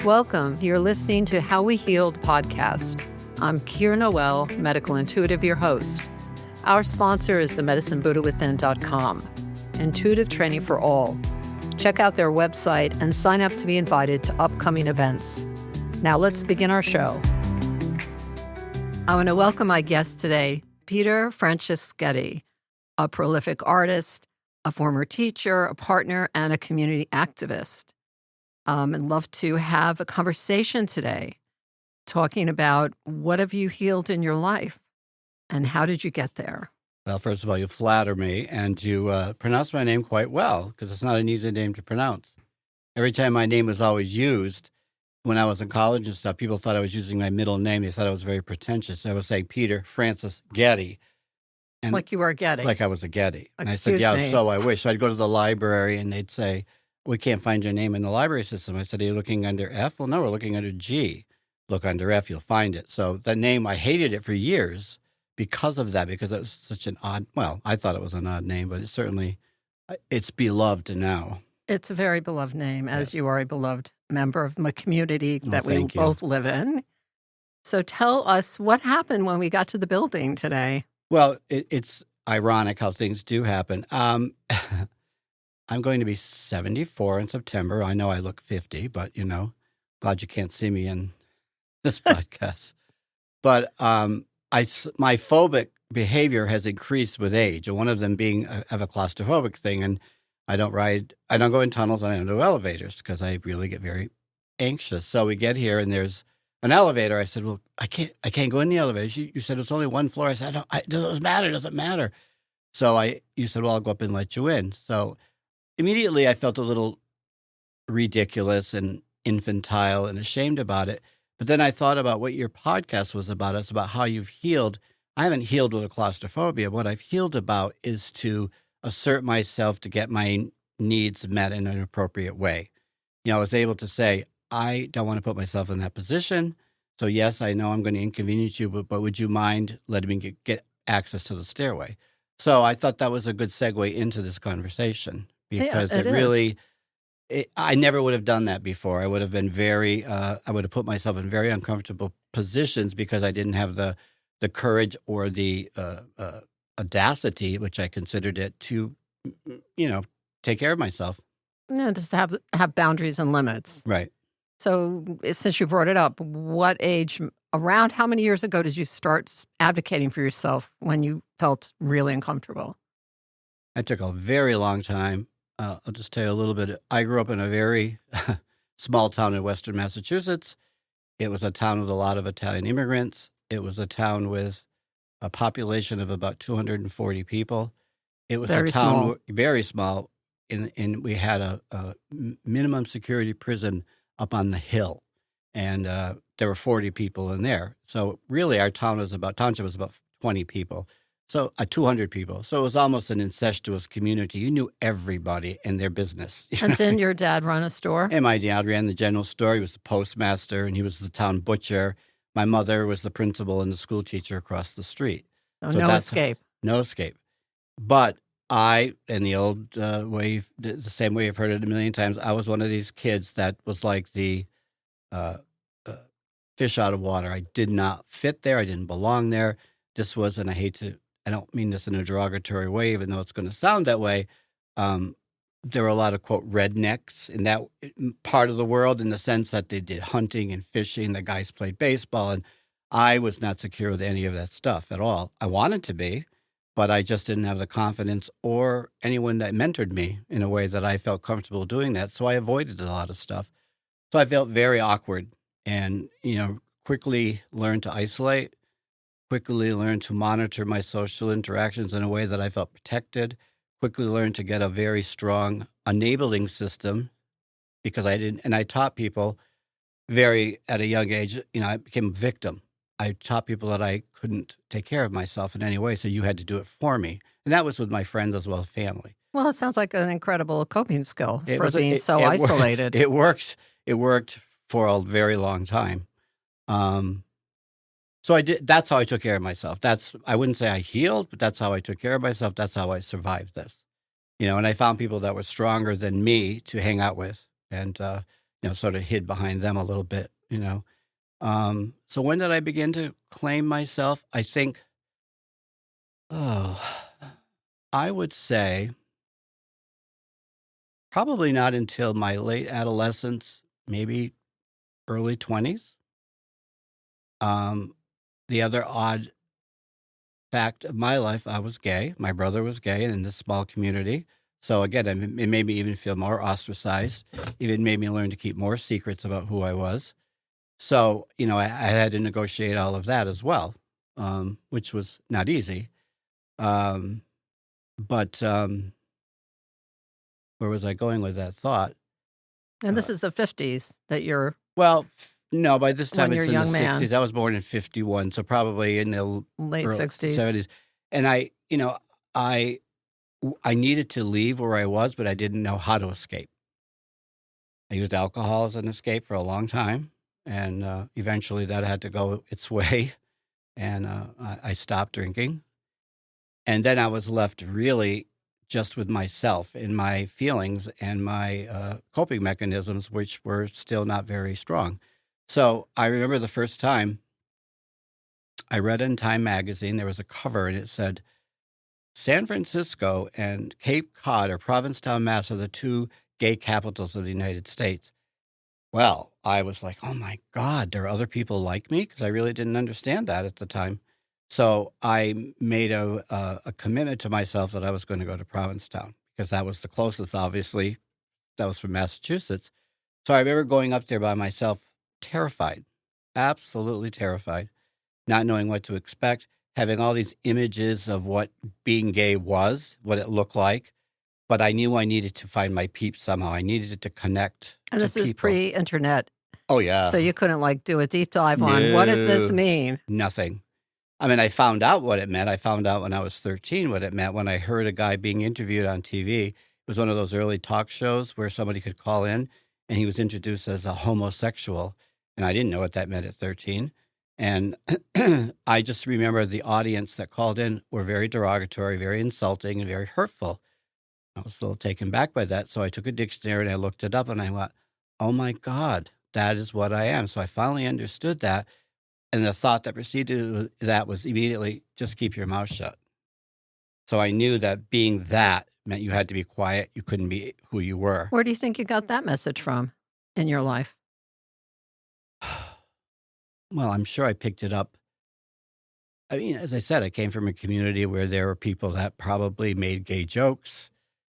Welcome. You're listening to How We Healed podcast. I'm Kir Noel, medical intuitive, your host. Our sponsor is themedicinebuddhawithin.com, intuitive training for all. Check out their website and sign up to be invited to upcoming events. Now let's begin our show. I want to welcome my guest today, Peter Franceschetti, a prolific artist, a former teacher, a partner, and a community activist. And love to have a conversation today talking about what have you healed in your life and how did you get there? Well, first of all, you flatter me and you pronounce my name quite well because it's not an easy name to pronounce. Every time my name was always used when I was in college and stuff, people thought I was using my middle name. They thought I was very pretentious. I was saying Peter Franceschetti. And like you were a Getty. Like I was a Getty. And I Excuse said, me. so I wish. So I'd go to the library and they'd say, we can't find your name in the library system. I said, are you looking under F? Well, no, we're looking under G. Look under F, you'll find it. So that name, I hated it for years because of that, because it was such an odd, well, I thought it was an odd name, but it's beloved now. It's a very beloved name, as Yes. You are a beloved member of the community that we thank you. both live in. So tell us what happened when we got to the building today. Well, it's ironic how things do happen. I'm going to be 74 in September. I know I look 50, but, glad you can't see me in this podcast. But my phobic behavior has increased with age, and one of them being I have a claustrophobic thing, and I don't go in tunnels, and I don't do elevators because I really get very anxious. So we get here, and there's an elevator. I said, well, I can't go in the elevator. You said it's only one floor. I said, it doesn't matter. So you said, well, I'll go up and let you in. So immediately I felt a little ridiculous and infantile and ashamed about it. But then I thought about what your podcast was about. It's about how you've healed. I haven't healed with a claustrophobia. What I've healed about is to assert myself to get my needs met in an appropriate way. I was able to say, I don't want to put myself in that position. So yes, I know I'm going to inconvenience you, but would you mind letting me get access to the stairway? So I thought that was a good segue into this conversation because I never would have done that before. I would have been I would have put myself in very uncomfortable positions because I didn't have the courage or the audacity, which I considered it, to, take care of myself. Yeah, just to have boundaries and limits. Right. So since you brought it up, what age, around how many years ago did you start advocating for yourself when you felt really uncomfortable? It took a very long time. I'll just tell you a little bit. I grew up in a very small town in western Massachusetts. It was a town with a lot of Italian immigrants. It was a town with a population of about 240 people. It was Very a town small. Very small, and we had a minimum security prison up on the hill, and there were 40 people in there. So really, our township was about 20 people. So 200 people. So it was almost an incestuous community. You knew everybody and their business. And didn't your dad run a store? And my dad ran the general store. He was the postmaster, and he was the town butcher. My mother was the principal and the school teacher across the street. So no escape. No escape. But I, in the old way, the same way I've heard it a million times, I was one of these kids that was like the fish out of water. I did not fit there. I didn't belong there. This was, and I don't mean this in a derogatory way, even though it's going to sound that way. There were a lot of, quote, rednecks in that part of the world in the sense that they did hunting and fishing. The guys played baseball, and I was not secure with any of that stuff at all. I wanted to be, but I just didn't have the confidence or anyone that mentored me in a way that I felt comfortable doing that. So I avoided a lot of stuff. So I felt very awkward and, quickly learned to isolate, quickly learned to monitor my social interactions in a way that I felt protected, quickly learned to get a very strong enabling system because I taught people at a young age, I became a victim. I taught people that I couldn't take care of myself in any way, so you had to do it for me. And that was with my friends as well as family. Well, it sounds like an incredible coping skill It for was being so isolated. It worked for a very long time. So that's how I took care of myself. I wouldn't say I healed, but that's how I took care of myself. That's how I survived this. And I found people that were stronger than me to hang out with. And, sort of hid behind them a little bit, So when did I begin to claim myself? I think, I would say probably not until my late adolescence, maybe early 20s. The other odd fact of my life, I was gay. My brother was gay in this small community. So again, it made me even feel more ostracized. Even made me learn to keep more secrets about who I was. So, I had to negotiate all of that as well, which was not easy. But where was I going with that thought? And this is the 50s that you're... Well, no, by this time When it's you're a in the young man. 60s. I was born in 51, so probably in the late early 60s. 70s. And I needed to leave where I was, but I didn't know how to escape. I used alcohol as an escape for a long time, and eventually that had to go its way, and I stopped drinking. And then I was left really just with myself and my feelings and my coping mechanisms, which were still not very strong. So I remember the first time I read in Time magazine, there was a cover and it said, San Francisco and Cape Cod or Provincetown, Mass. Are the two gay capitals of the United States. Well, I was like, oh my God, there are other people like me? Because I really didn't understand that at the time. So I made a commitment to myself that I was going to go to Provincetown because that was the closest, obviously. That was from Massachusetts. So I remember going up there by myself, terrified, absolutely terrified, not knowing what to expect, having all these images of what being gay was, what it looked like. But I knew I needed to find my peeps somehow. I needed to connect And to this is people. pre-internet. Oh, yeah. So you couldn't do a deep dive on what does this No. mean? Nothing. I mean, I found out what it meant. I found out when I was 13 what it meant when I heard a guy being interviewed on TV. It was one of those early talk shows where somebody could call in, and he was introduced as a homosexual. And I didn't know what that meant at 13. And I just remember the audience that called in were very derogatory, very insulting, and very hurtful. I was a little taken back by that. So I took a dictionary and I looked it up and I went, oh my God, that is what I am. So I finally understood that. And the thought that preceded that was immediately just keep your mouth shut. So I knew that being that meant you had to be quiet. You couldn't be who you were. Where do you think you got that message from in your life? Well, I'm sure I picked it up. I mean, as I said, I came from a community where there were people that probably made gay jokes.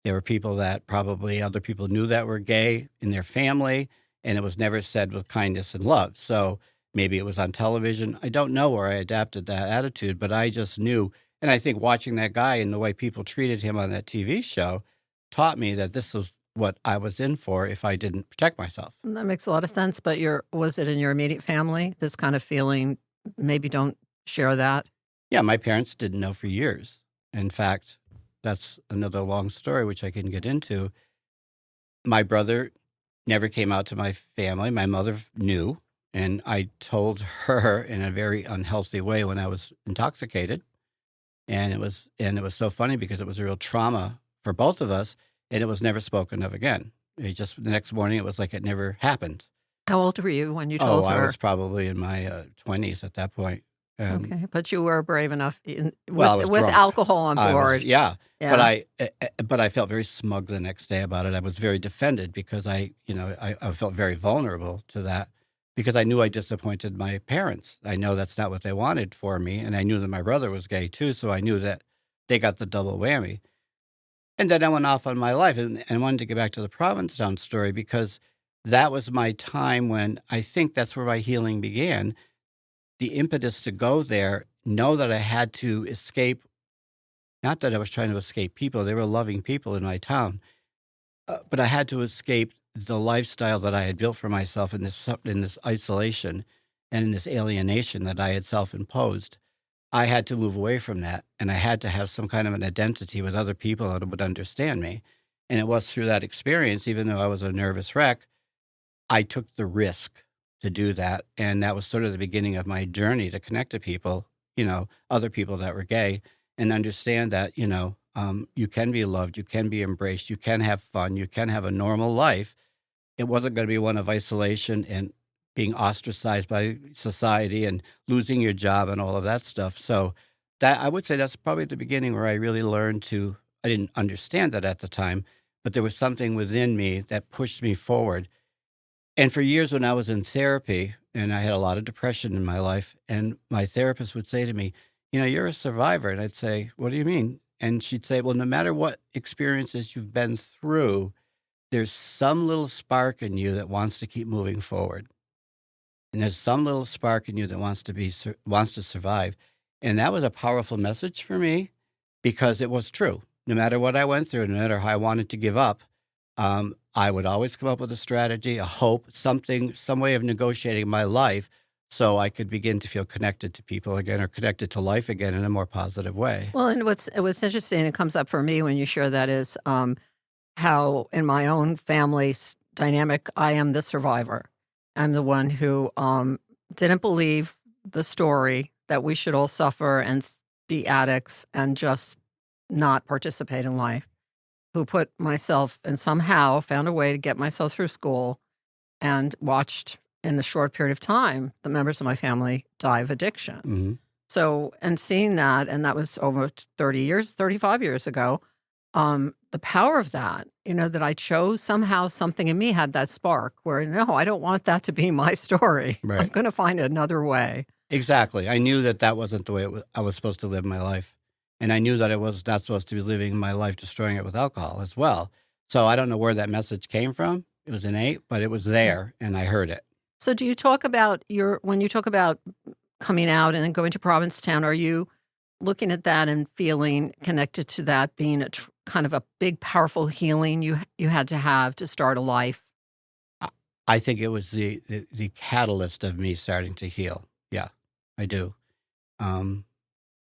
There were people that probably other people knew that were gay in their family, and it was never said with kindness and love. So maybe it was on television. I don't know where I adapted that attitude, but I just knew. And I think watching that guy and the way people treated him on that TV show taught me that this was what I was in for if I didn't protect myself. That makes a lot of sense. But was it in your immediate family, this kind of feeling? Maybe don't share that. Yeah, my parents didn't know for years. In fact, that's another long story, which I can get into. My brother never came out to my family. My mother knew, and I told her in a very unhealthy way when I was intoxicated. And it was so funny because it was a real trauma for both of us, and it was never spoken of again. It just the next morning, it was like it never happened. How old were you when you told her? I was probably in my 20s at that point. Okay, but you were brave enough with drunk. alcohol on board. Yeah. But I felt very smug the next day about it. I was very defended because I felt very vulnerable to that because I knew I disappointed my parents. I know that's not what they wanted for me, and I knew that my brother was gay too, so I knew that they got the double whammy. And then I went off on my life and wanted to get back to the Provincetown story because that was my time when I think that's where my healing began. The impetus to go there, know that I had to escape, not that I was trying to escape people, they were loving people in my town, but I had to escape the lifestyle that I had built for myself in this isolation and in this alienation that I had self-imposed. I had to move away from that, and I had to have some kind of an identity with other people that would understand me. And it was through that experience, even though I was a nervous wreck, I took the risk to do that. And that was sort of the beginning of my journey to connect to people, other people that were gay and understand that, you can be loved, you can be embraced, you can have fun, you can have a normal life it wasn't going to be one of isolation and being ostracized by society and losing your job and all of that stuff. So that I would say that's probably the beginning where I really learned to, I didn't understand that at the time, but there was something within me that pushed me forward. And for years when I was in therapy, and I had a lot of depression in my life, and my therapist would say to me, you're a survivor. And I'd say, what do you mean? And she'd say, well, no matter what experiences you've been through, there's some little spark in you that wants to keep moving forward. And there's some little spark in you that wants to survive. And that was a powerful message for me because it was true. No matter what I went through, no matter how I wanted to give up, I would always come up with a strategy, a hope, some way of negotiating my life so I could begin to feel connected to people again or connected to life again in a more positive way. Well, and what's interesting, it comes up for me when you share that is how in my own family's dynamic, I am the survivor. I'm the one who didn't believe the story that we should all suffer and be addicts and just not participate in life, who put myself and somehow found a way to get myself through school and watched in a short period of time the members of my family die of addiction. Mm-hmm. So, and seeing that, and that was over 35 years ago, the power of that, that I chose somehow something in me had that spark where, no, I don't want that to be my story. Right. I'm going to find another way. Exactly. I knew that wasn't the way I was supposed to live my life. And I knew that I was not supposed to be living my life destroying it with alcohol as well. So I don't know where that message came from. It was innate, but it was there, and I heard it. So do you talk about when you talk about coming out and then going to Provincetown, are you looking at that and feeling connected to that being kind of a big, powerful healing you had to have to start a life? I think it was the catalyst of me starting to heal. Yeah, I do.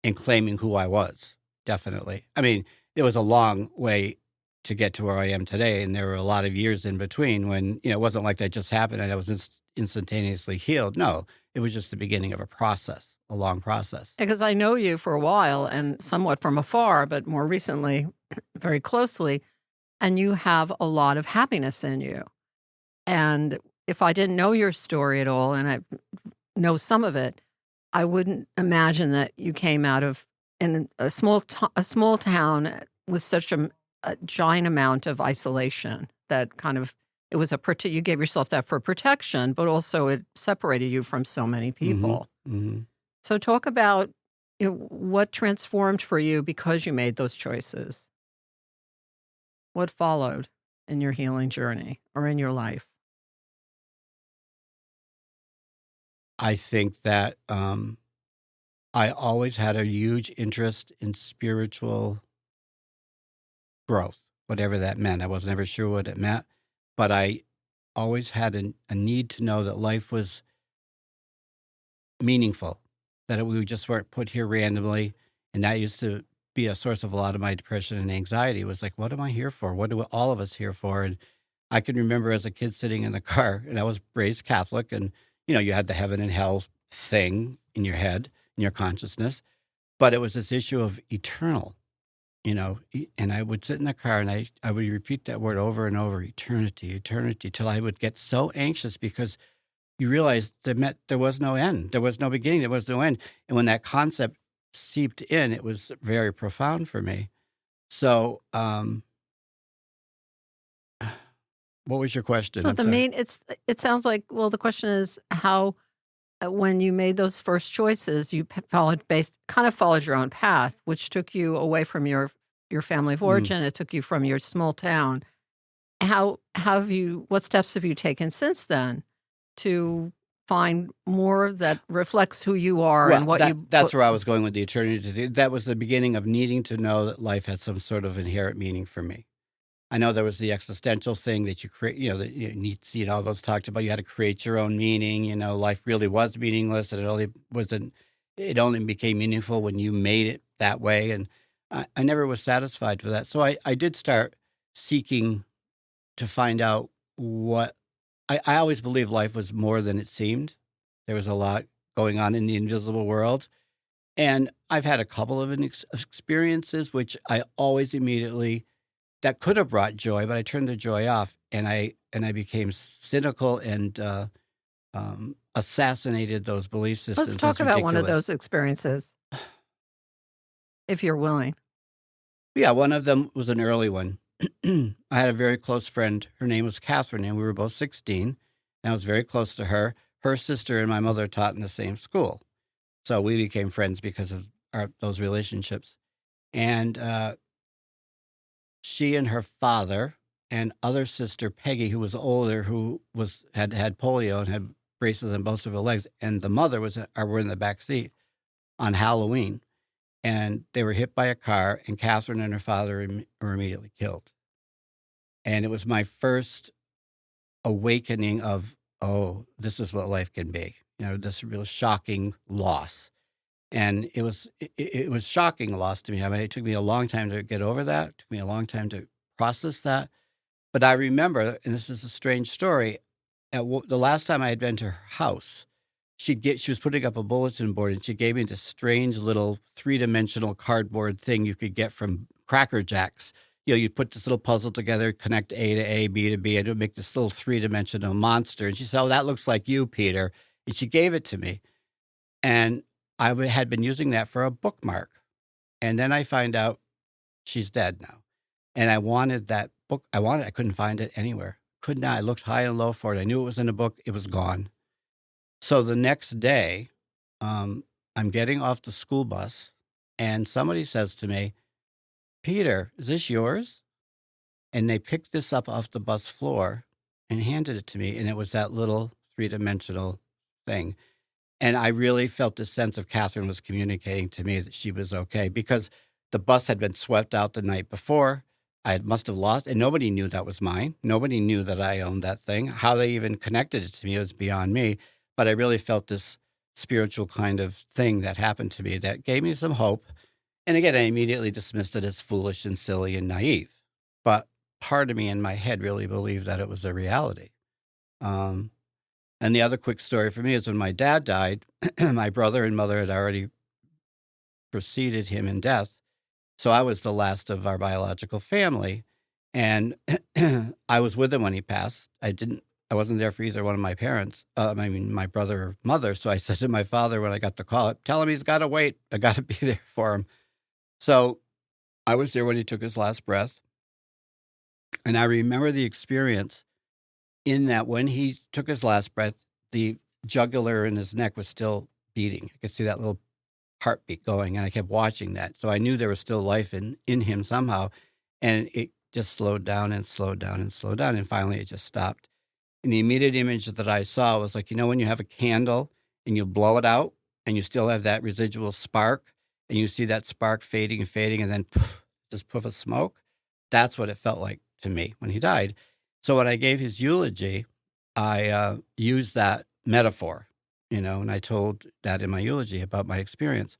And claiming who I was, definitely. I mean, it was a long way to get to where I am today, and there were a lot of years in between when, it wasn't like that just happened and I was instantaneously healed. No, it was just the beginning of a process, a long process. Because I know you for a while and somewhat from afar, but more recently, very closely, and you have a lot of happiness in you. And if I didn't know your story at all, and I know some of it, I wouldn't imagine that you came out of in a small town with such a giant amount of isolation that kind of you gave yourself that for protection, but also it separated you from so many people. Mm-hmm. Mm-hmm. So talk about what transformed for you because you made those choices. What followed in your healing journey or in your life? I think that I always had a huge interest in spiritual growth, whatever that meant. I was never sure what it meant, but I always had a need to know that life was meaningful, that we just weren't put here randomly. And that used to be a source of a lot of my depression and anxiety. It was like, what am I here for? What are all of us here for? And I can remember as a kid sitting in the car, and I was raised Catholic, and you had the heaven and hell thing in your head, in your consciousness, but it was this issue of eternal, and I would sit in the car and I would repeat that word over and over, eternity, eternity, till I would get so anxious because you realize there was no end. There was no beginning. There was no end. And when that concept seeped in, it was very profound for me. So, what was your question? So it sounds like, well, the question is how, when you made those first choices, you followed your own path, which took you away from your family of origin. It took you from your small town. What steps have you taken since then to find more that reflects who you are and what that's where I was going with the eternity. That was the beginning of needing to know that life had some sort of inherent meaning for me. I know there was the existential thing that you create, that Nietzsche and all those talked about. You had to create your own meaning. Life really was meaningless, and it only became meaningful when you made it that way. And I never was satisfied with that. So I did start seeking to find out what I always believed life was more than it seemed. There was a lot going on in the invisible world. And I've had a couple of experiences which I always immediately that could have brought joy, but I turned the joy off, and I became cynical and assassinated those belief systems. Let's talk It's about one of ridiculous. those experiences, if you're willing. Yeah, one of them was an early one. I had a very close friend. Her name was Catherine, and we were both 16. And I was very close to her. Her sister and my mother taught in the same school. So we became friends because of those relationships. And she and her father and other sister, Peggy, who was older, who had polio and had braces on both of her legs, and the mother were in the back seat on Halloween. And they were hit by a car, and Catherine and her father were immediately killed. And it was my first awakening of, oh, this is what life can be. This real shocking loss. And it was shocking loss to me. I mean, it took me a long time to get over that. It took me a long time to process that. But I remember, and this is a strange story, the last time I had been to her house, she was putting up a bulletin board, and she gave me this strange little 3-dimensional cardboard thing you could get from Cracker Jacks. You'd put this little puzzle together, connect A to A, B to B, and it would make this little 3-dimensional monster. And she said, "Oh, that looks like you, Peter." And she gave it to me. And I had been using that for a bookmark. And then I find out she's dead now. And I wanted that book. I couldn't find it anywhere. Could not. I looked high and low for it. I knew it was in a book. It was gone. So the next day, I'm getting off the school bus, and somebody says to me, "Peter, is this yours?" And they picked this up off the bus floor and handed it to me, and it was that little 3-dimensional thing. And I really felt this sense of Catherine was communicating to me that she was okay, because the bus had been swept out the night before. Must have lost, and nobody knew that was mine. Nobody knew that I owned that thing. How they even connected it to me was beyond me. But I really felt this spiritual kind of thing that happened to me that gave me some hope. And again, I immediately dismissed it as foolish and silly and naive. But part of me in my head really believed that it was a reality. And the other quick story for me is when my dad died, my brother and mother had already preceded him in death. So I was the last of our biological family. And I was with him when he passed. I wasn't there for either one of my parents, my brother or mother. So I said to my father when I got the call, "Tell him he's got to wait. I got to be there for him." So I was there when he took his last breath. And I remember the experience in that when he took his last breath, the jugular in his neck was still beating. I could see that little heartbeat going, and I kept watching that. So I knew there was still life in him somehow. And it just slowed down and slowed down and slowed down. And finally it just stopped. And the immediate image that I saw was like, when you have a candle and you blow it out and you still have that residual spark, and you see that spark fading and fading, and then just puff of smoke. That's what it felt like to me when he died. So when I gave his eulogy, I used that metaphor, and I told that in my eulogy about my experience.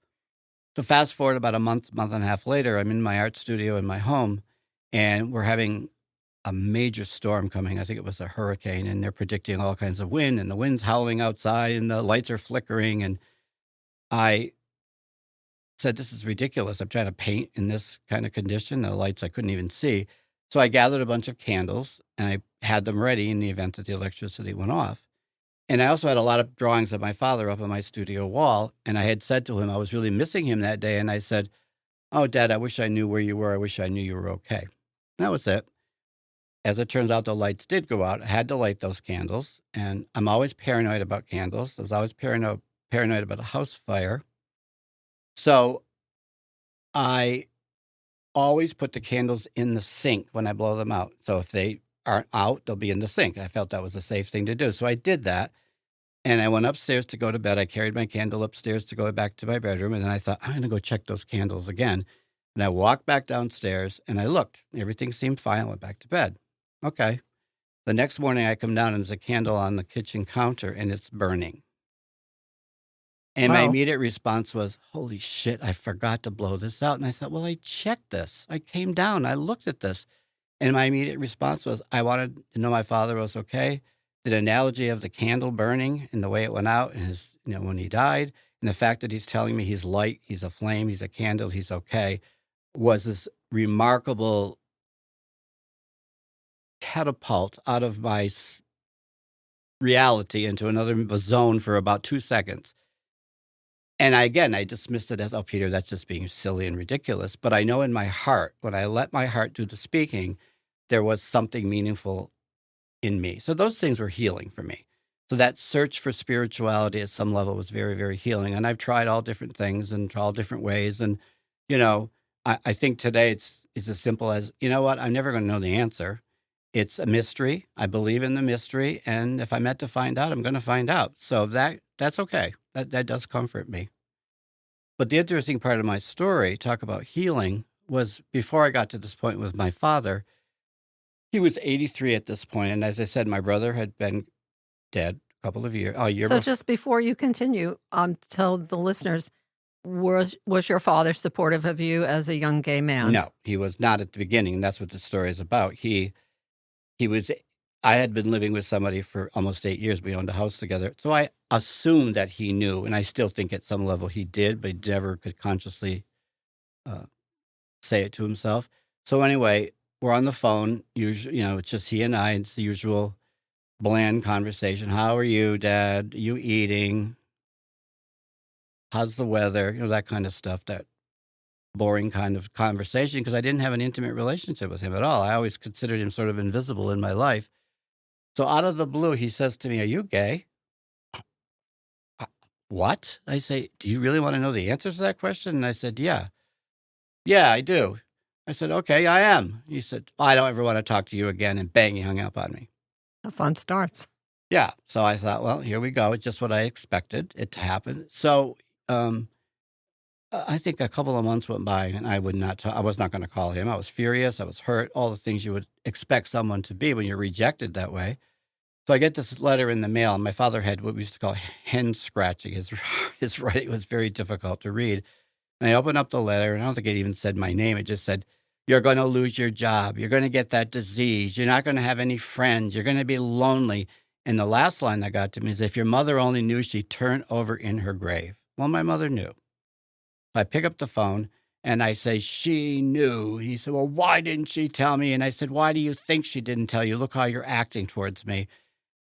So fast forward about a month and a half later, I'm in my art studio in my home, and we're having a major storm coming. I think it was a hurricane, and they're predicting all kinds of wind, and the wind's howling outside, and the lights are flickering. And I said, "This is ridiculous. I'm trying to paint in this kind of condition. The lights I couldn't even see." So I gathered a bunch of candles, and I had them ready in the event that the electricity went off. And I also had a lot of drawings of my father up on my studio wall. And I had said to him, I was really missing him that day. And I said, "Oh, Dad, I wish I knew where you were. I wish I knew you were okay." And that was it. As it turns out, the lights did go out. I had to light those candles. And I'm always paranoid about candles. I was always paranoid about a house fire. So I always put the candles in the sink when I blow them out. So if they aren't out, they'll be in the sink. I felt that was a safe thing to do. So I did that. And I went upstairs to go to bed. I carried my candle upstairs to go back to my bedroom. And then I thought, I'm going to go check those candles again. And I walked back downstairs and I looked. Everything seemed fine. I went back to bed. Okay. The next morning I come down and there's a candle on the kitchen counter and it's burning. And my Wow. immediate response was, holy shit, I forgot to blow this out. And I thought, well, I checked this. I came down. I looked at this. And my immediate response was, I wanted to know my father was okay. The analogy of the candle burning and the way it went out and his, when he died, and the fact that he's telling me he's light, he's a flame, he's a candle, he's okay, was this remarkable catapult out of my reality into another zone for about 2 seconds. And I dismissed it as, oh, Peter, that's just being silly and ridiculous. But I know in my heart, when I let my heart do the speaking, there was something meaningful in me. So those things were healing for me. So that search for spirituality at some level was very, very healing. And I've tried all different things and all different ways. And, I think today it's as simple as, you know what, I'm never going to know the answer. It's a mystery. I believe in the mystery. And if I'm meant to find out, I'm going to find out. So that's okay. That does comfort me. But the interesting part of my story, talk about healing, was before I got to this point with my father, he was 83 at this point. And as I said, my brother had been dead a couple of years, a year So before. just before you continue, tell the listeners, was your father supportive of you as a young gay man? No, he was not at the beginning. That's what the story is about. He was, I had been living with somebody for almost 8 years. We owned a house together. So I assumed that he knew, and I still think at some level he did, but he never could consciously say it to himself. So anyway, we're on the phone. Usually, it's just he and I. It's the usual bland conversation. How are you, Dad? Are you eating? How's the weather? That kind of stuff, that boring kind of conversation, because I didn't have an intimate relationship with him at all. I always considered him sort of invisible in my life. So out of the blue, he says to me, "Are you gay?" What? I say, "Do you really want to know the answer to that question?" And I said, "Yeah. Yeah, I do." I said, "Okay, I am." He said, "I don't ever want to talk to you again." And bang, he hung up on me. The fun starts. Yeah. So I thought, well, here we go. It's just what I expected it to happen. So I think a couple of months went by and I was not going to call him. I was furious. I was hurt, all the things you would expect someone to be when you're rejected that way. So I get this letter in the mail, and my father had what we used to call hand scratching. His writing was very difficult to read. And I opened up the letter, and I don't think it even said my name. It just said, "You're going to lose your job. You're going to get that disease. You're not going to have any friends. You're going to be lonely." And the last line that got to me is, "If your mother only knew, she'd turn over in her grave." Well, my mother knew. I pick up the phone and I say, "She knew." He said, "Well, why didn't she tell me?" And I said, "Why do you think she didn't tell you? Look how you're acting towards me."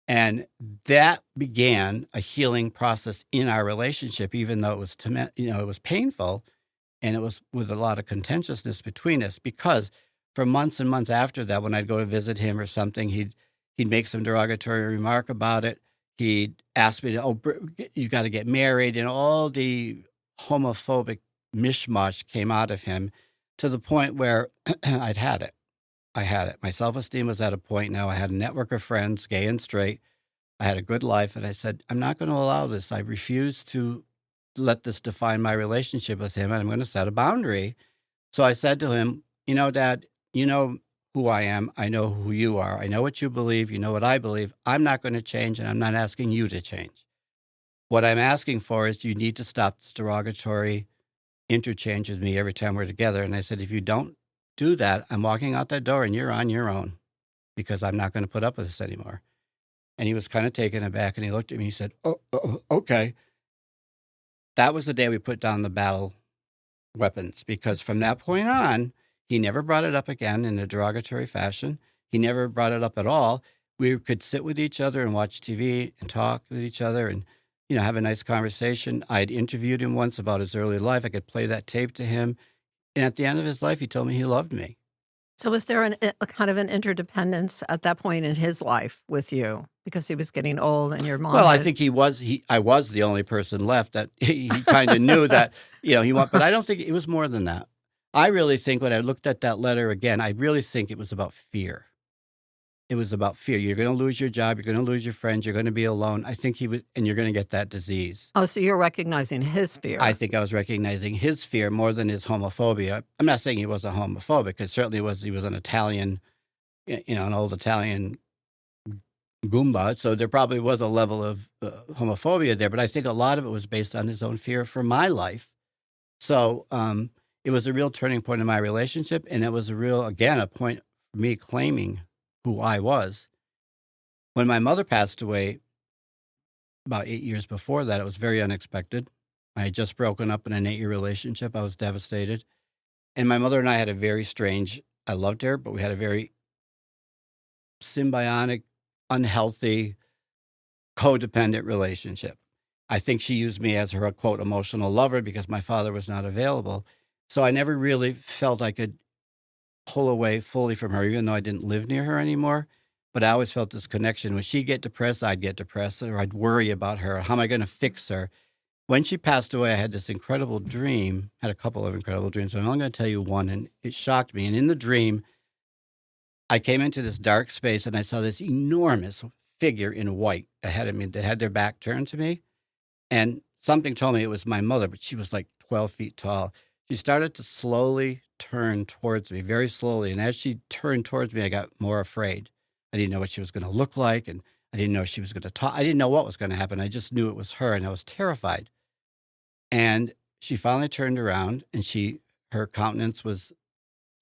And that began a healing process in our relationship, even though it was, it was painful, and it was with a lot of contentiousness between us, because for months and months after that, when I'd go to visit him or something, he'd make some derogatory remark about it. He'd ask me to, "Oh, you got to get married," and all the homophobic mishmash came out of him, to the point where I'd had it. I had it. My self-esteem was at a point now. I had a network of friends, gay and straight. I had a good life. And I said, I'm not going to allow this. I refuse to let this define my relationship with him. And I'm going to set a boundary. So I said to him, "Dad, you know who I am. I know who you are. I know what you believe. You know what I believe. I'm not going to change, and I'm not asking you to change. What I'm asking for is you need to stop this derogatory interchange with me every time we're together." And I said, "If you don't do that, I'm walking out that door and you're on your own, because I'm not going to put up with this anymore." And he was kind of taken aback, and he looked at me and he said, "Oh, okay." That was the day we put down the battle weapons, because from that point on, he never brought it up again in a derogatory fashion. He never brought it up at all. We could sit with each other and watch TV and talk with each other and, have a nice conversation. I'd interviewed him once about his early life. I could play that tape to him. And at the end of his life, he told me he loved me. So was there a kind of an interdependence at that point in his life with you, because he was getting old and your mom? Well, I think I was the only person left that he kind of knew that, but I don't think it was more than that. I really think when I looked at that letter again, I really think it was about fear. It was about fear. You're going to lose your job. You're going to lose your friends. You're going to be alone. I think and you're going to get that disease. Oh, so you're recognizing his fear. I think I was recognizing his fear more than his homophobia. I'm not saying he wasn't homophobic, because certainly he was an Italian, an old Italian Goomba. So there probably was a level of homophobia there, but I think a lot of it was based on his own fear for my life. So it was a real turning point in my relationship, and it was a point for me claiming who I was. When my mother passed away about 8 years before that, it was very unexpected. I had just broken up in an 8-year relationship. I was devastated. And my mother and I had I loved her, but we had a very symbiotic, unhealthy, codependent relationship. I think she used me as her, quote, emotional lover because my father was not available. So I never really felt I could pull away fully from her, even though I didn't live near her anymore. But I always felt this connection. When she'd get depressed, I'd get depressed, or I'd worry about her. How am I going to fix her? When she passed away, I had this incredible dream, had a couple of incredible dreams, but I'm only going to tell you one, and it shocked me. And in the dream, I came into this dark space, and I saw this enormous figure in white ahead of me. They had their back turned to me, and something told me it was my mother, but she was like 12 feet tall. She started to slowly turn towards me, very slowly, and as she turned towards me, I got more afraid. I didn't know what she was going to look like, and I didn't know she was going to talk. I didn't know what was going to happen. I just knew it was her, and I was terrified. And she finally turned around, and her countenance was,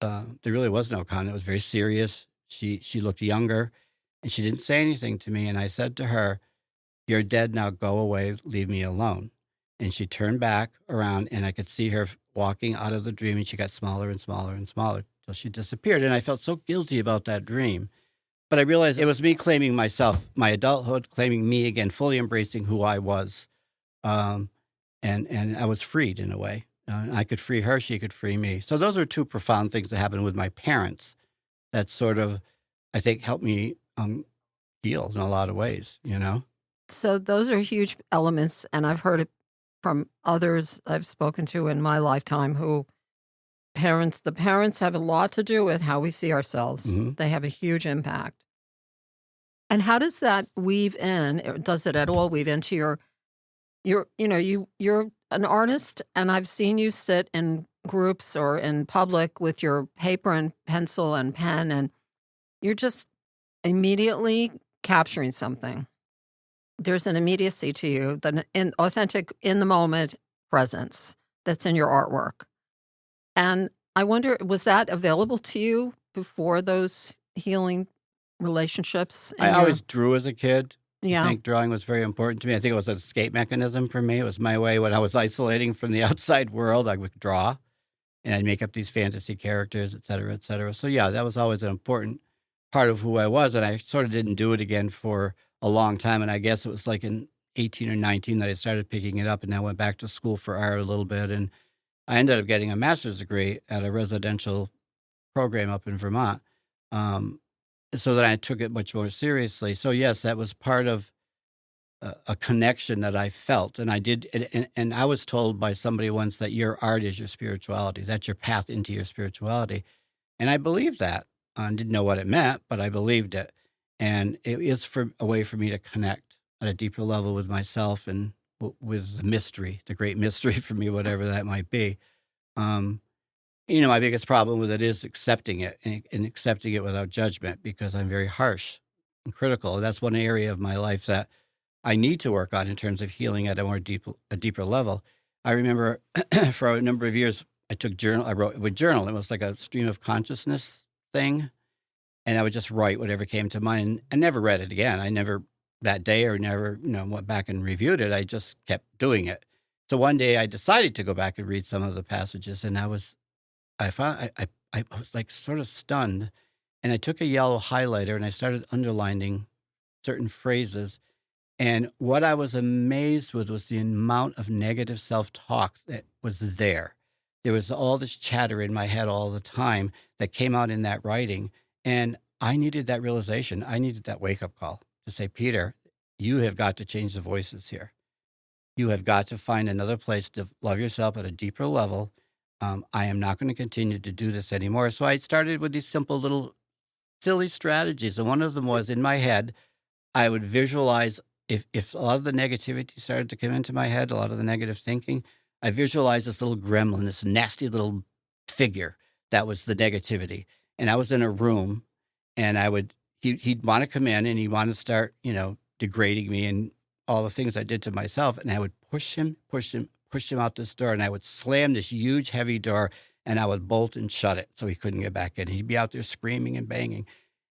there really was no countenance. It was very serious. She looked younger, and she didn't say anything to me. And I said to her, "You're dead now. Go away. Leave me alone." And she turned back around, and I could see her walking out of the dream, and she got smaller and smaller and smaller till she disappeared. And I felt so guilty about that dream. But I realized it was me claiming myself, my adulthood, claiming me again, fully embracing who I was. And I was freed in a way. I could free her, she could free me. So those are two profound things that happened with my parents that sort of, I think, helped me heal in a lot of ways, you know? So those are huge elements, and I've heard it from others I've spoken to in my lifetime who the parents have a lot to do with how we see ourselves. Mhm. They have a huge impact. And how does that weave in, or does it at all weave into you're an artist, and I've seen you sit in groups or in public with your paper and pencil and pen, and you're just immediately capturing something. There's an immediacy to you, an authentic, in the moment presence that's in your artwork. And I wonder, was that available to you before those healing relationships? I always drew as a kid. I Yeah. think drawing was very important to me. I think it was an escape mechanism for me. It was my way when I was isolating from the outside world. I would draw, and I'd make up these fantasy characters, et cetera, et cetera. So yeah, that was always an important part of who I was, and I sort of didn't do it again for a long time. And I guess it was like in 18 or 19 that I started picking it up, and I went back to school for art a little bit, and I ended up getting a master's degree at a residential program up in Vermont. So that I took it much more seriously. So yes, that was part of a connection that I felt, and I did. And I was told by somebody once that your art is your spirituality. That's your path into your spirituality, and I believed that. I didn't know what it meant, but I believed it, and it is a way for me to connect at a deeper level with myself and with the mystery, the great mystery for me, whatever that might be. My biggest problem with it is accepting it and accepting it without judgment, because I'm very harsh and critical. That's one area of my life that I need to work on in terms of healing at a deeper level. I remember for a number of years, I wrote with journal. It was like a stream of consciousness thing. And I would just write whatever came to mind. I never read it again. I never, that day, or never, went back and reviewed it. I just kept doing it. So one day I decided to go back and read some of the passages, and I was like sort of stunned, and I took a yellow highlighter and I started underlining certain phrases. And what I was amazed with was the amount of negative self-talk that was there. There was all this chatter in my head all the time that came out in that writing. And I needed that realization. I needed that wake-up call to say, Peter, you have got to change the voices here. You have got to find another place to love yourself at a deeper level. I am not going to continue to do this anymore. So I started with these simple little silly strategies. And one of them was, in my head, I would visualize, if a lot of the negativity started to come into my head, a lot of the negative thinking, I visualized this little gremlin, this nasty little figure that was the negativity. And I was in a room, and he'd want to come in, and he'd want to start, degrading me and all the things I did to myself. And I would push him out this door, and I would slam this huge, heavy door, and I would bolt and shut it so he couldn't get back in. He'd be out there screaming and banging.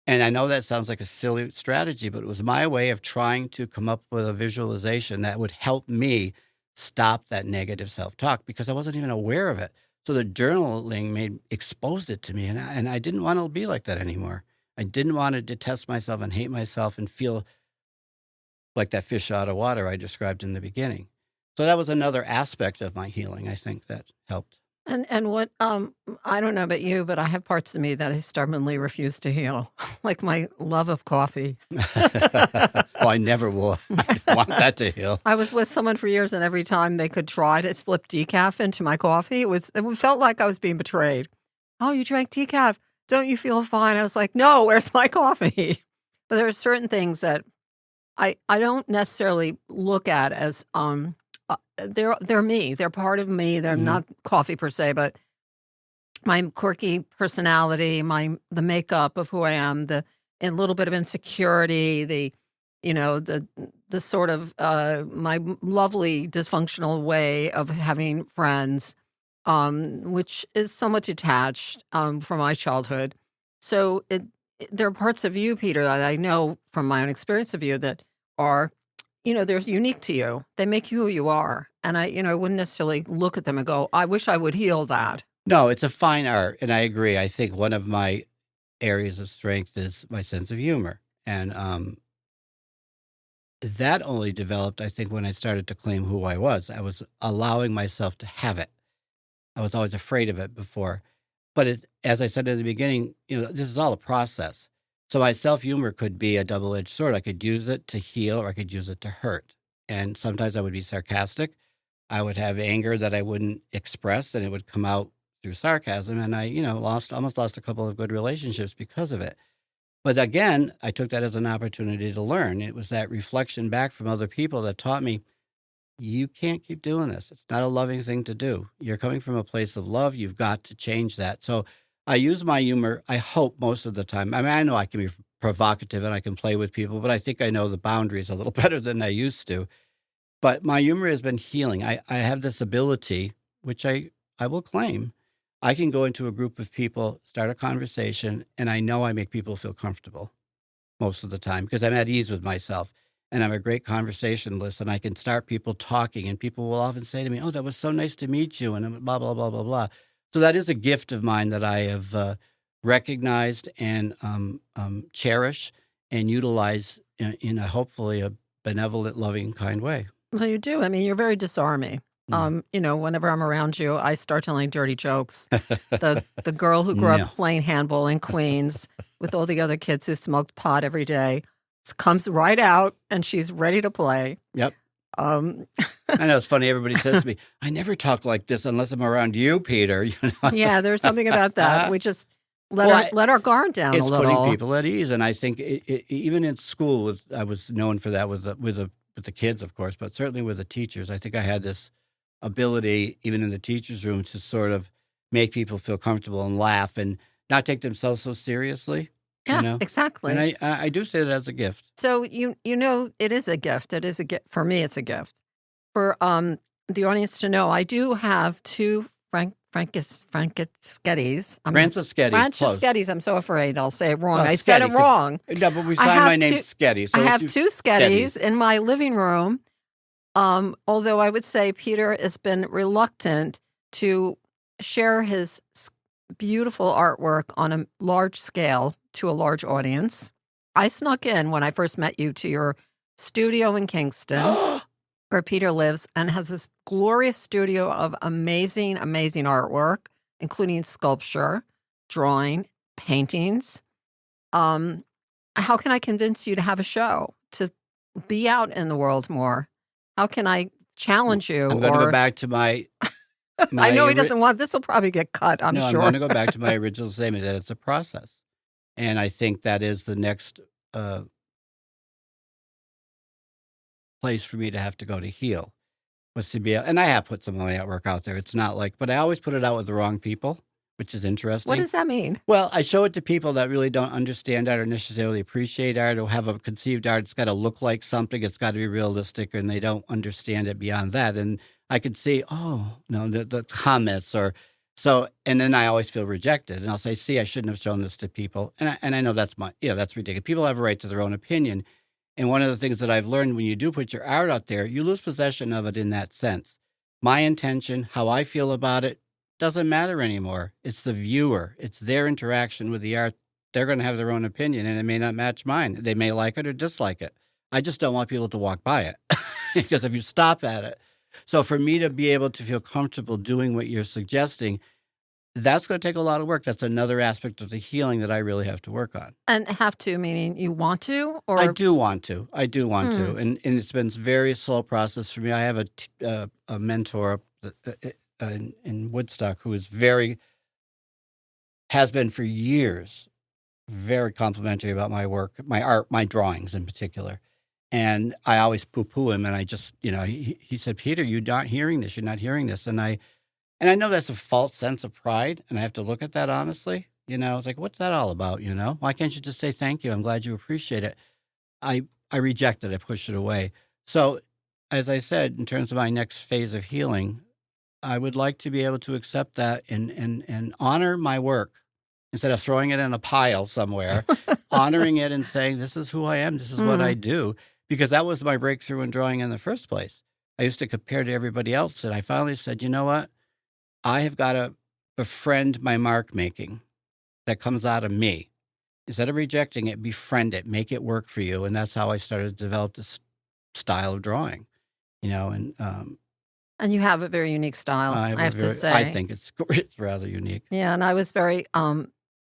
And I know that sounds like a silly strategy, but it was my way of trying to come up with a visualization that would help me stop that negative self-talk, because I wasn't even aware of it. So the journaling exposed it to me, and I didn't want to be like that anymore. I didn't want to detest myself and hate myself and feel like that fish out of water I described in the beginning. So that was another aspect of my healing, I think, that helped. And what I don't know about you, but I have parts of me that I stubbornly refuse to heal, like my love of coffee. Well, I never will. I want that to heal. I was with someone for years, and every time they could try to slip decaf into my coffee, it felt like I was being betrayed. Oh, you drank decaf. Don't you feel fine? I was like, no, where's my coffee? But there are certain things that I don't necessarily look at as they're me. They're part of me. They're not coffee per se, but my quirky personality, the makeup of who I am, a little bit of insecurity, the sort of my lovely dysfunctional way of having friends, which is somewhat detached from my childhood. So there are parts of you, Peter, that I know from my own experience of you that are, they're unique to you. They make you who you are. And I wouldn't necessarily look at them and go, I wish I would heal that. No, it's a fine art, and I agree. I think one of my areas of strength is my sense of humor. And that only developed, I think, when I started to claim who I was. I was allowing myself to have it. I was always afraid of it before. But as I said in the beginning, this is all a process. So my self-humor could be a double-edged sword. I could use it to heal or I could use it to hurt. And sometimes I would be sarcastic. I would have anger that I wouldn't express, and it would come out through sarcasm. And I, almost lost a couple of good relationships because of it. But again, I took that as an opportunity to learn. It was that reflection back from other people that taught me, you can't keep doing this. It's not a loving thing to do. You're coming from a place of love. You've got to change that. So I use my humor, I hope, most of the time. I mean, I know I can be provocative and I can play with people, but I think I know the boundaries a little better than I used to. But my humor has been healing. I have this ability, which I will claim. I can go into a group of people, start a conversation, and I know I make people feel comfortable most of the time because I'm at ease with myself. And I'm a great conversationalist, and I can start people talking, and people will often say to me, oh, that was so nice to meet you, and blah, blah, blah, blah, blah. So that is a gift of mine that I have recognized and cherish and utilize in hopefully a benevolent, loving, kind way. Well, you do. I mean, you're very disarming. Whenever I'm around you, I start telling dirty jokes. The girl who grew up playing handball in Queens with all the other kids who smoked pot every day comes right out, and she's ready to play. Yep. I know it's funny. Everybody says to me, I never talk like this unless I'm around you, Peter. Yeah, there's something about that. We just let our guard down a little. It's putting people at ease. And I think even in school, I was known for that with the kids, of course, but certainly with the teachers. I think I had this ability, even in the teachers' room, to sort of make people feel comfortable and laugh and not take themselves so seriously. Yeah, exactly. And I do say that as a gift. So, it is a gift. It is a gift. For me, it's a gift. For the audience to know, I do have two Francheschettis. Franceschettis. I'm so afraid I'll say it wrong. I said it wrong. No, but we signed my name Schetti. So I have two Schettis in my living room. Although I would say Peter has been reluctant to share his beautiful artwork on a large scale to a large audience. I snuck in when I first met you to your studio in Kingston, where Peter lives, and has this glorious studio of amazing, amazing artwork, including sculpture, drawing, paintings. How can I convince you to have a show, to be out in the world more? How can I challenge you? I'm going to go back to my I know he doesn't want this. Will probably get cut, I'm sure. I'm going to go back to my original statement that it's a process. And I think that is the next place for me to have to go to heal. Was to be, and I have put some of my artwork out there. It's not like, but I always put it out with the wrong people, which is interesting. What does that mean? Well, I show it to people that really don't understand art or necessarily appreciate art or have a conceived art. It's got to look like something. It's got to be realistic, and they don't understand it beyond that. And I could see, the comments or so, and then I always feel rejected. And I'll say, see, I shouldn't have shown this to people. And I know that's that's ridiculous. People have a right to their own opinion. And one of the things that I've learned when you do put your art out there, you lose possession of it in that sense. My intention, how I feel about it, doesn't matter anymore. It's the viewer. It's their interaction with the art they're going to have their own opinion, and it may not match mine. They may like it or dislike it. I just don't want people to walk by it because if you stop at it. So for me to be able to feel comfortable doing what you're suggesting, that's going to take a lot of work. That's another aspect of the healing that I really have to work on. And have to, meaning you want to? Or I do want to. And it's been a very slow process for me. I have a mentor in Woodstock who is has been for years, very complimentary about my work, my art, my drawings in particular. And I always poo-poo him, and I just, he said, Peter, you're not hearing this. And I know that's a false sense of pride, and I have to look at that honestly. It's like, what's that all about, Why can't you just say thank you? I'm glad you appreciate it. I rejected it, pushed it away. So, as I said, in terms of my next phase of healing, I would like to be able to accept that and honor my work instead of throwing it in a pile somewhere, honoring it and saying, this is who I am, this is what I do, because that was my breakthrough in drawing in the first place. I used to compare to everybody else, and I finally said, you know what? I have got to befriend my mark making that comes out of me. Instead of rejecting it, befriend it, make it work for you. And that's how I started to develop this style of drawing, And you have a very unique style, I have to say. I think it's rather unique. Yeah, and I was very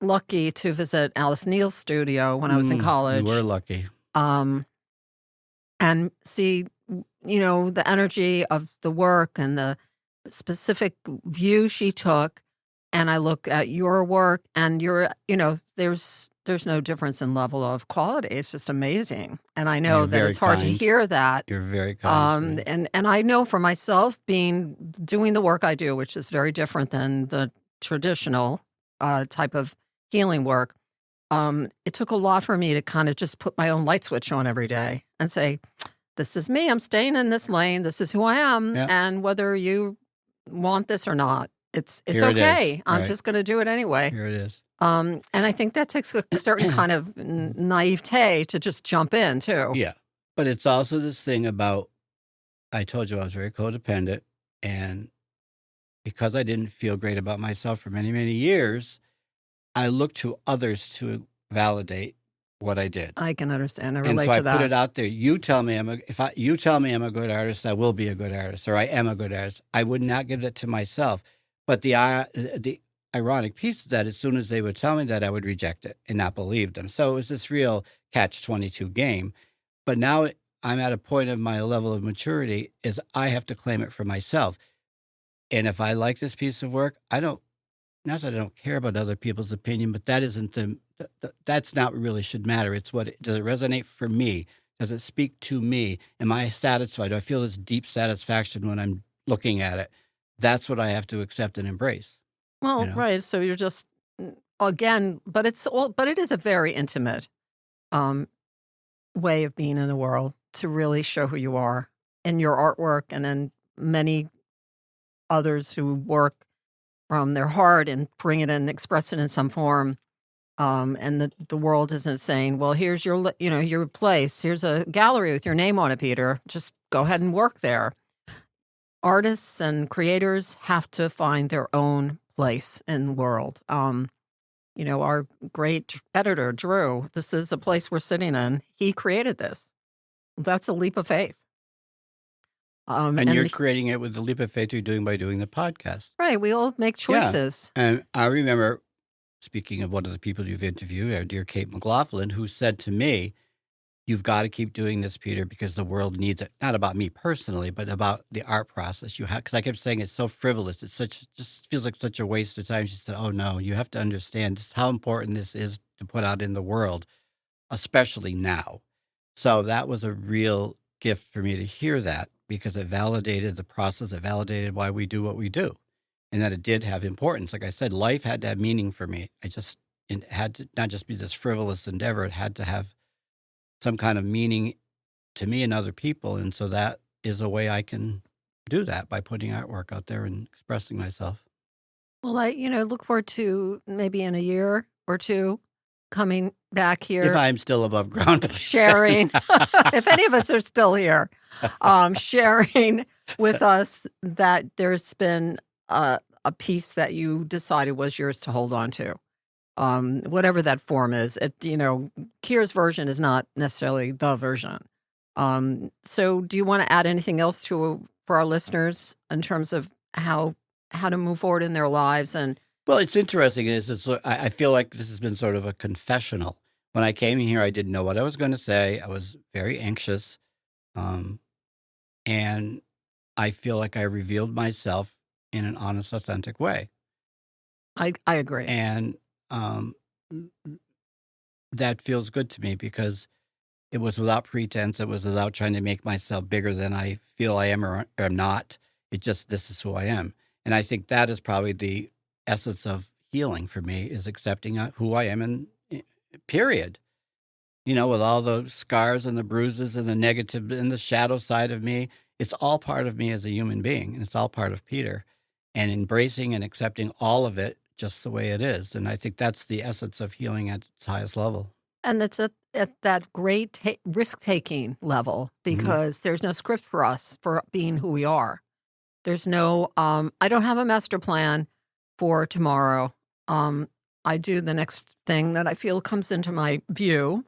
lucky to visit Alice Neal's studio when I was in college. You were lucky. And see, the energy of the work and the specific view she took. And I look at your work, and there's no difference in level of quality. It's just amazing. And I know that it's hard to hear that. You're very kind. And I know for myself, doing the work I do, which is very different than the traditional type of healing work, it took a lot for me to kind of just put my own light switch on every day and say, this is me. I'm staying in this lane. This is who I am. Yeah. And whether you want this or not, it's Here okay. It is. I'm just going to do it anyway. Here it is. And I think that takes a certain kind of naivete to just jump in, too. Yeah. But it's also this thing about, I told you I was very codependent, and because I didn't feel great about myself for many, many years, I looked to others to validate what I did. I can understand. I relate and so to that. I put it out there. You tell me I'm a good artist, I will be a good artist, or I am a good artist. I would not give that to myself. But the ironic piece of that, as soon as they would tell me that, I would reject it and not believe them. So it was this real catch-22 game. But now I'm at a point of my level of maturity is I have to claim it for myself. And if I like this piece of work, not that I don't care about other people's opinion, but that isn't that's not what really should matter. It's does it resonate for me? Does it speak to me? Am I satisfied? Do I feel this deep satisfaction when I'm looking at it? That's what I have to accept and embrace. Well, right. So you're just, again, but it is a very intimate way of being in the world to really show who you are in your artwork, and then many others who work from their heart and bring it and express it in some form. And the world isn't saying, well, here's your place. Here's a gallery with your name on it, Peter. Just go ahead and work there. Artists and creators have to find their own place in the world. Our great editor, Drew, this is a place we're sitting in. He created this. That's a leap of faith. And you're creating it with the leap of faith you're doing by doing the podcast. Right. We all make choices. Yeah. And I remember, speaking of one of the people you've interviewed, our dear Kate McLaughlin, who said to me, you've got to keep doing this, Peter, because the world needs it. Not about me personally, but about the art process. Because I kept saying it's so frivolous. It's just feels like such a waste of time. She said, oh, no, you have to understand just how important this is to put out in the world, especially now. So that was a real gift for me to hear that, because it validated the process. It validated why we do what we do, and that it did have importance. Like I said, life had to have meaning for me. It had to not just be this frivolous endeavor. It had to have some kind of meaning to me and other people. And so that is a way I can do that, by putting artwork out there and expressing myself. Well, I look forward to maybe in a year or two coming back here. If I'm still above ground. Sharing, if any of us are still here, sharing with us that there's been a piece that you decided was yours to hold on to. whatever that form is. Kir's version is not necessarily the version. So do you want to add anything else for our listeners in terms of how to move forward in their lives? And well, it's interesting. I feel like this has been sort of a confessional. When I came here, I didn't know what I was going to say. I was very anxious. And I feel like I revealed myself in an honest, authentic way. I agree. And that feels good to me because it was without pretense. It was without trying to make myself bigger than I feel I am or am not. This is who I am. And I think that is probably the essence of healing for me, is accepting who I am, and period. With all the scars and the bruises and the negative and the shadow side of me, it's all part of me as a human being, and it's all part of Peter. And embracing and accepting all of it just the way it is. And I think that's the essence of healing at its highest level. And it's at that great risk-taking level, because there's no script for us for being who we are. There's no, I don't have a master plan for tomorrow. I do the next thing that I feel comes into my view,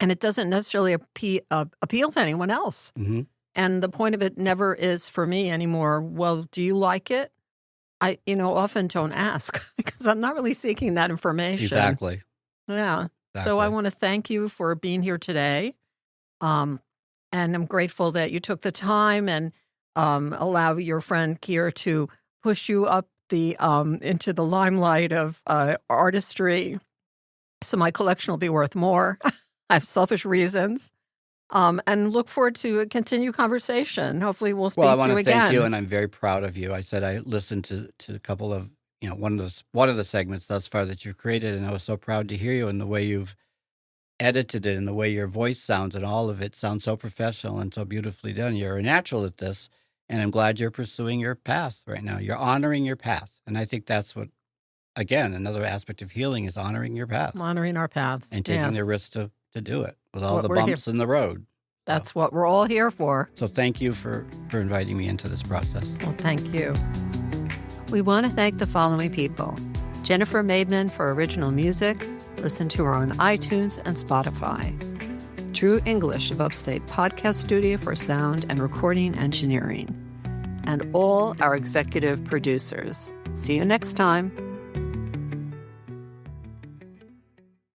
and it doesn't necessarily appeal to anyone else. Mm-hmm. And the point of it never is for me anymore, well, do you like it? I often don't ask because I'm not really seeking that information. Exactly. Yeah. Exactly. So I want to thank you for being here today. And I'm grateful that you took the time and allow your friend Kir to push you up into the limelight of artistry. So my collection will be worth more. I have selfish reasons. And look forward to a continued conversation. Hopefully we'll speak to you again. Well, I want to thank you, and I'm very proud of you. I said I listened to a couple of, one of the segments thus far that you've created, and I was so proud to hear you, and the way you've edited it and the way your voice sounds, and all of it sounds so professional and so beautifully done. You're a natural at this, and I'm glad you're pursuing your path right now. You're honoring your path, and I think that's what, again, another aspect of healing is honoring your path. Honoring our paths. And taking the risk to do it with all the bumps in the road. That's what we're all here for. So thank you for inviting me into this process. Well, thank you. We want to thank the following people: Jennifer Maidman for original music. Listen to her on iTunes and Spotify. True English of Upstate Podcast Studio for sound and recording engineering. And all our executive producers. See you next time.